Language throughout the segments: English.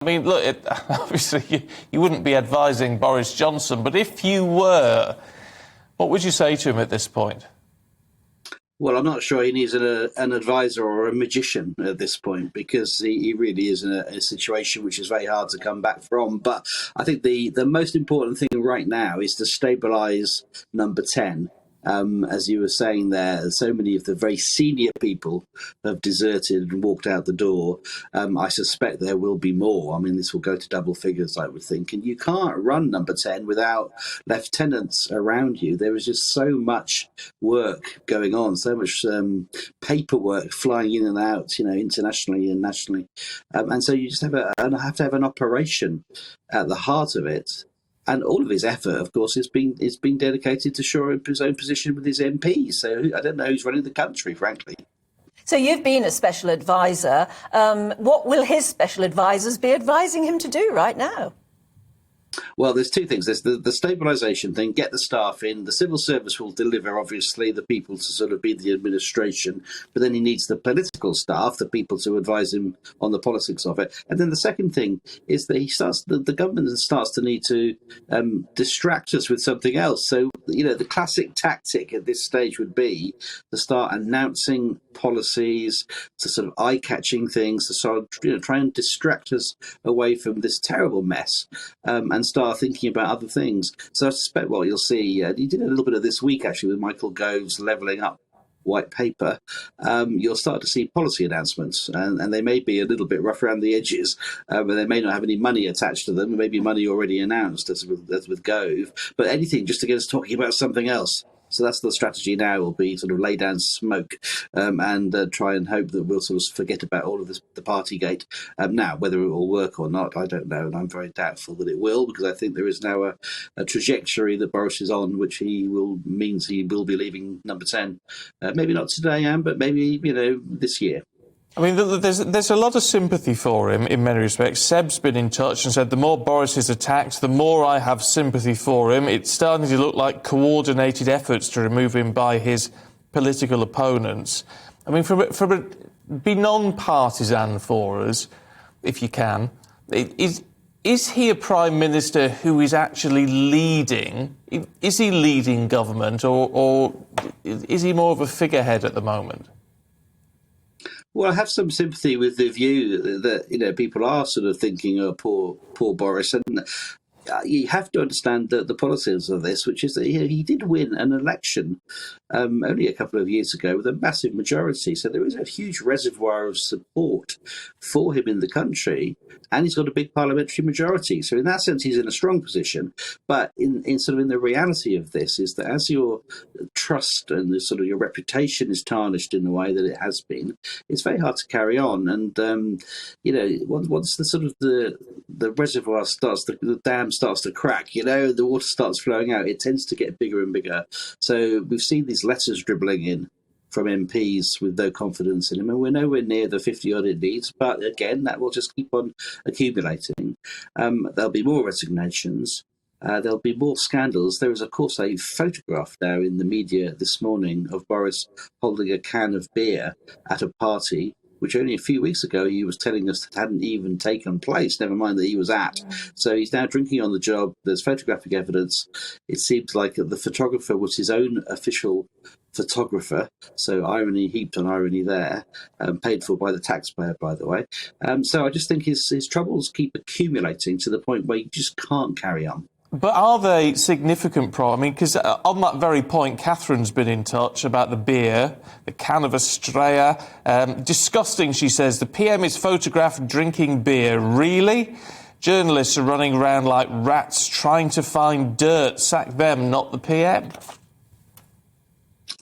I mean, look, obviously you wouldn't be advising Boris Johnson, but if you were, what would you say to him at this point? Well, I'm not sure he needs an advisor or a magician at this point, because he really is in a situation which is very hard to come back from. But I think the most important thing right now is to stabilise number 10. As you were saying there, so many of the very senior people have deserted and walked out the door. I suspect there will be more. I mean, this will go to double figures, I would think. And you can't run number 10 without lieutenants around you. There is just so much work going on, so much paperwork flying in and out, internationally and nationally. And so you just have to have an operation at the heart of it. And all of his effort, of course, is being dedicated to shore up his own position with his MPs. So I don't know who's running the country, frankly. So you've been a special advisor. What will his special advisors be advising him to do right now? Well, there's two things. There's the stabilisation thing, get the staff in. The civil service will deliver, obviously, the people to sort of be the administration, but then he needs the political staff, the people to advise him on the politics of it. And then the second thing is that the government starts to need to distract us with something else. So, the classic tactic at this stage would be to start announcing policies, to sort of eye-catching things, to sort of try and distract us away from this terrible mess, and start thinking about other things. So I suspect what you'll see, he did a little bit of this week actually with Michael Gove's levelling up white paper. You'll start to see policy announcements, and they may be a little bit rough around the edges, but they may not have any money attached to them. Maybe money already announced, as with Gove, but anything just to get us talking about something else. So that's the strategy now, will be sort of lay down smoke and try and hope that we'll sort of forget about all of this, the Partygate. Now, whether it will work or not, I don't know, and I'm very doubtful that it will, because I think there is now a trajectory that Boris is on, which means he will be leaving number 10. Maybe not today, Anne, but maybe, this year. I mean, there's a lot of sympathy for him in many respects. Seb's been in touch and said the more Boris is attacked, the more I have sympathy for him. It's starting to look like coordinated efforts to remove him by his political opponents. I mean, be non-partisan for us, if you can. Is he a Prime Minister who is actually leading? Is he leading government, or is he more of a figurehead at the moment? Well, I have some sympathy with the view that people are sort of thinking, "Oh, poor Boris," and you have to understand the politics of this, which is that he did win an election only a couple of years ago with a massive majority. So there is a huge reservoir of support for him in the country, and he's got a big parliamentary majority. So in that sense, he's in a strong position. But in the reality of this is that as your trust and your reputation is tarnished in the way that it has been, it's very hard to carry on. And once the reservoir the dam starts to crack, the water starts flowing out, it tends to get bigger and bigger. So we've seen these letters dribbling in from MPs with no confidence in him, and we're nowhere near the 50-odd it needs. But again, that will just keep on accumulating. There'll be more resignations. There'll be more scandals. There is, of course, a photograph now in the media this morning of Boris holding a can of beer at a party, which only a few weeks ago he was telling us that hadn't even taken place, never mind that he was at. So he's now drinking on the job. There's photographic evidence. It seems like the photographer was his own official photographer, so irony heaped on irony there, paid for by the taxpayer, by the way. So I just think his troubles keep accumulating to the point where you just can't carry on. But are they significant problems? I mean, because on that very point, Catherine's been in touch about the beer, the can of Estrella. Disgusting, she says. The PM is photographed drinking beer. Really? Journalists are running around like rats trying to find dirt. Sack them, not the PM.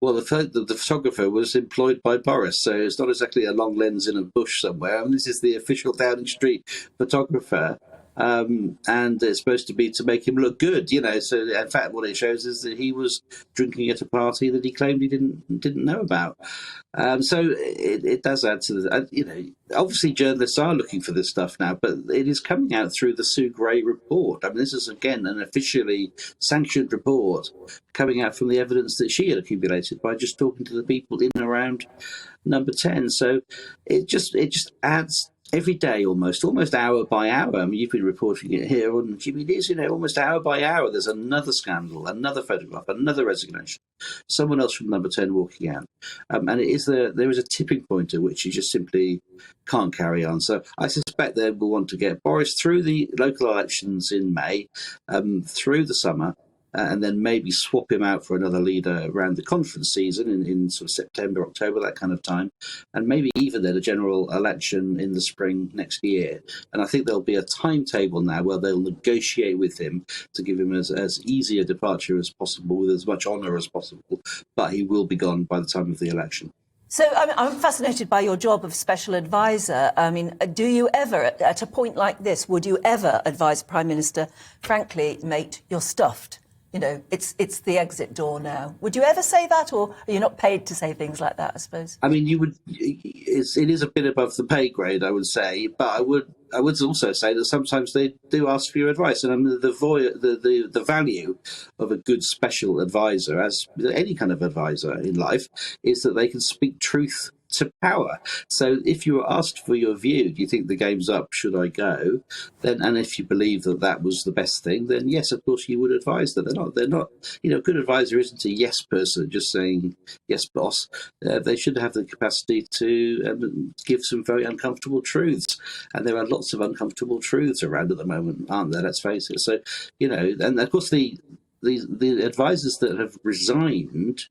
Well, the photographer was employed by Boris, so it's not exactly a long lens in a bush somewhere. I mean, this is the official Downing Street photographer. And it's supposed to be to make him look good, So in fact, what it shows is that he was drinking at a party that he claimed he didn't know about. So it does add to the, obviously journalists are looking for this stuff now, but it is coming out through the Sue Gray report. I mean, this is again an officially sanctioned report coming out from the evidence that she had accumulated by just talking to the people in and around number 10. So it just adds every day, almost hour by hour. I mean, you've been reporting it here on GBNews. Almost hour by hour, there's another scandal, another photograph, another resignation, someone else from Number 10 walking out, and there is a tipping point at which you just simply can't carry on. So I suspect they will want to get Boris through the local elections in May, through the summer. And then maybe swap him out for another leader around the conference season in sort of September, October, that kind of time. And maybe even then a general election in the spring next year. And I think there'll be a timetable now where they'll negotiate with him to give him as easy a departure as possible with as much honour as possible. But he will be gone by the time of the election. So I'm fascinated by your job of special advisor. I mean, do you ever, at a point like this, would you ever advise Prime Minister, frankly, mate, you're stuffed? It's the exit door now. Would you ever say that, or are you not paid to say things like that, I suppose? I mean, you would. It is a bit above the pay grade, I would say, but I would also say that sometimes they do ask for your advice, and I mean, the value of a good special advisor, as any kind of advisor in life, is that they can speak truth to power. So if you were asked for your view, do you think the game's up, should I go? Then, and if you believe that was the best thing, then yes, of course you would advise that. They're not, a good advisor isn't a yes person just saying, yes, boss. They should have the capacity to give some very uncomfortable truths. And there are lots of uncomfortable truths around at the moment, aren't there? Let's face it. So, and of course the advisors that have resigned,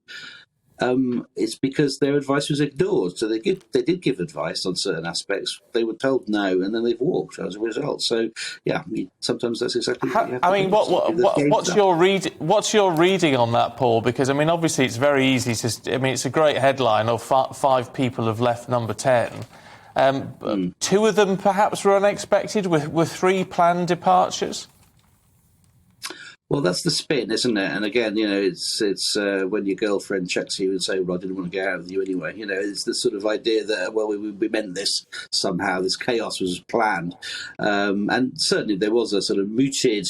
it's because their advice was ignored. So they did give advice on certain aspects. They were told no, and then they've walked as a result. So yeah, sometimes that's exactly what you have to do. What's your reading on that, Paul? Because I mean, obviously, it's very easy to. I mean, it's a great headline of 5 people have left Number 10. 2 of them perhaps were unexpected, with 3 planned departures. Well, that's the spin, isn't it? And again, it's when your girlfriend checks you and say, "Well, I didn't want to get out with you anyway." It's the sort of idea that, well, we meant this somehow. This chaos was planned, and certainly there was a sort of mooted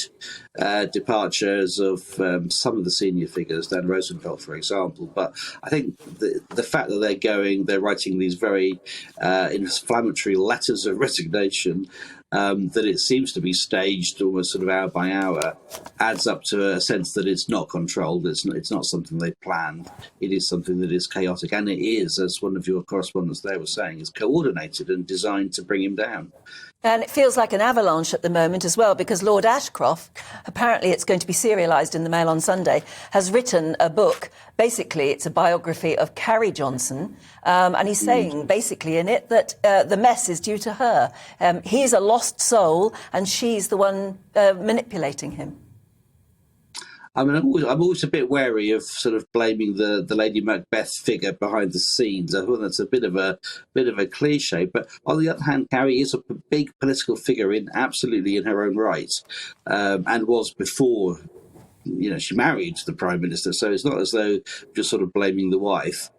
departures of some of the senior figures, Dan Rosenfeld, for example. But I think the fact that they're writing these very inflammatory letters of resignation. That it seems to be staged almost sort of hour by hour adds up to a sense that it's not controlled. It's not something they planned. It is something that is chaotic, and it is, as one of your correspondents there was saying, is coordinated and designed to bring him down. And it feels like an avalanche at the moment as well, because Lord Ashcroft, apparently it's going to be serialised in the Mail on Sunday, has written a book. Basically, it's a biography of Carrie Johnson, and he's saying, basically, in it, that the mess is due to her. He's a lost soul, and she's the one manipulating him. I mean, I'm always a bit wary of sort of blaming the Lady Macbeth figure behind the scenes. I think that's a bit of a cliche. But on the other hand, Carrie is a big political figure absolutely in her own right, and was before she married the Prime Minister. So it's not as though just sort of blaming the wife.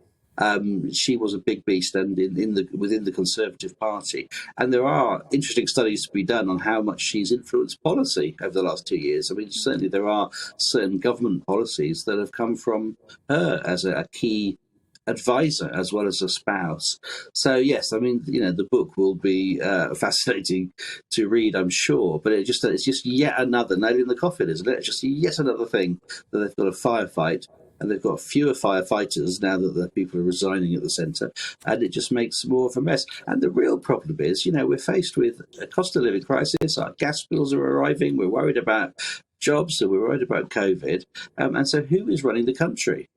She was a big beast, and within the Conservative Party, and there are interesting studies to be done on how much she's influenced policy over the last 2 years. I mean, certainly there are certain government policies that have come from her as a key advisor as well as a spouse. So yes, I mean, the book will be fascinating to read, I'm sure, but it's just yet another nail in the coffin, isn't it? It's just yet another thing that they've got to firefight. And they've got fewer firefighters now that the people are resigning at the centre, and it just makes more of a mess. And the real problem is, we're faced with a cost of living crisis. Our gas bills are arriving. We're worried about jobs, so we're worried about COVID. And so, who is running the country?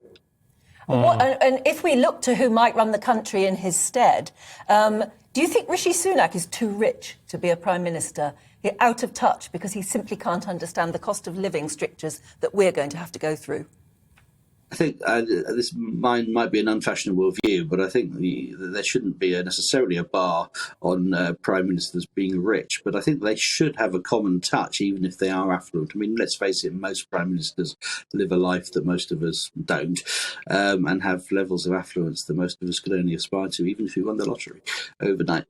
And if we look to who might run the country in his stead, do you think Rishi Sunak is too rich to be a Prime Minister? He's out of touch because he simply can't understand the cost of living strictures that we're going to have to go through? I think mine might be an unfashionable view, but I think there shouldn't be necessarily a bar on prime ministers being rich. But I think they should have a common touch, even if they are affluent. I mean, let's face it, most prime ministers live a life that most of us don't, and have levels of affluence that most of us could only aspire to, even if we won the lottery overnight.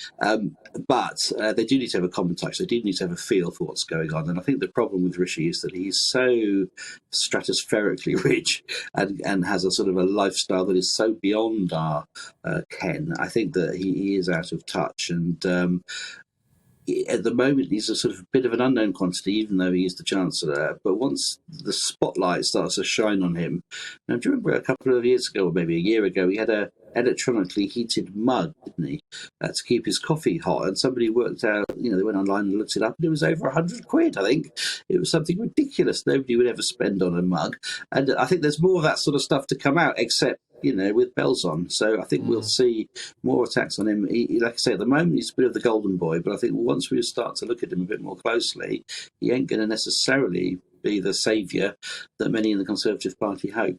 But they do need to have a common touch. They do need to have a feel for what's going on. And I think the problem with Rishi is that he's so stratospherically rich and and has a sort of a lifestyle that is so beyond our ken. I think that he is out of touch, and at the moment he's a sort of bit of an unknown quantity, even though he is the Chancellor. But once the spotlight starts to shine on him, now, do you remember a couple of years ago, or maybe a year ago, he had a electronically heated mug, didn't he, to keep his coffee hot? And somebody worked out, they went online and looked it up, and it was over £100, I think. It was something ridiculous. Nobody would ever spend on a mug. And I think there's more of that sort of stuff to come out, except with bells on. So I think we'll see more attacks on him. Like I say, at the moment, he's a bit of the golden boy, but I think once we start to look at him a bit more closely, he ain't going to necessarily be the saviour that many in the Conservative Party hope.